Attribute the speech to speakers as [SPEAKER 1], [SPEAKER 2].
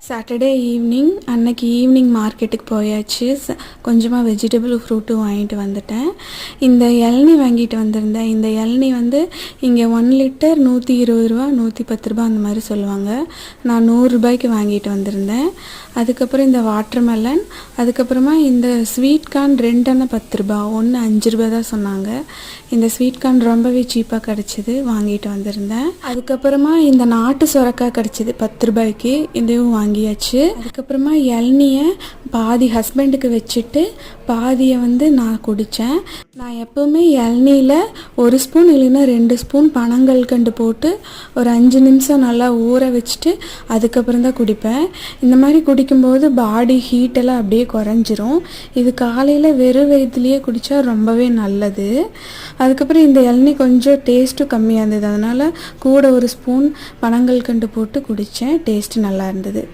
[SPEAKER 1] Saturday evening அன்னைக்கு evening மார்க்கெட்டுக்கு போயாச்சு. கொஞ்சமாக வெஜிடபிள் ஃப்ரூட்டும் வாங்கிட்டு வந்துட்டேன். இந்த இளநீ வாங்கிட்டு வந்திருந்தேன். இந்த இளநீ வந்து இங்கே 1 லிட்டர் 120 ரூபா 110 ரூபா அந்த மாதிரி சொல்லுவாங்க. நான் 100 ரூபாய்க்கு வாங்கிட்டு வந்திருந்தேன். அதுக்கப்புறம் இந்த வாட்டர்மெலன், அதுக்கப்புறமா இந்த ஸ்வீட் கார்ன் 2 அண்ணா 10 ரூபா, 1 5 ரூபா தான் சொன்னாங்க. இந்த ஸ்வீட் கார்ன் ரொம்பவே சீப்பாக கிடச்சிது, வாங்கிட்டு வந்திருந்தேன். அதுக்கப்புறமா இந்த நாட்டு சுரக்காய் கிடச்சிது 10 ரூபாய்க்கு, இதையும் வாங்கியாச்சு. அதுக்கப்புறமா இளநியை பாதி ஹஸ்பண்டுக்கு வச்சுட்டு பாதியை வந்து நான் குடித்தேன். நான் எப்போவுமே இளநியில் 1 ஸ்பூன் இல்லைன்னா 2 ஸ்பூன் பனங்கல்கண்டு போட்டு ஒரு 5 நிமிஷம் நல்லா ஊற வச்சுட்டு அதுக்கப்புறம் தான் குடிப்பேன். இந்த மாதிரி குடிக்கும்போது பாடி ஹீட்டெல்லாம் அப்படியே குறைஞ்சிரும். இது காலையில் வெறும் வயிற்றுலேயே குடித்தா ரொம்பவே நல்லது. அதுக்கப்புறம் இந்த இளநீ கொஞ்சம் டேஸ்ட்டும் கம்மியாக இருந்தது, அதனால் கூட 1 ஸ்பூன் பனங்கல்கண்டு போட்டு குடித்தேன். டேஸ்ட்டு நல்லா இருந்தது.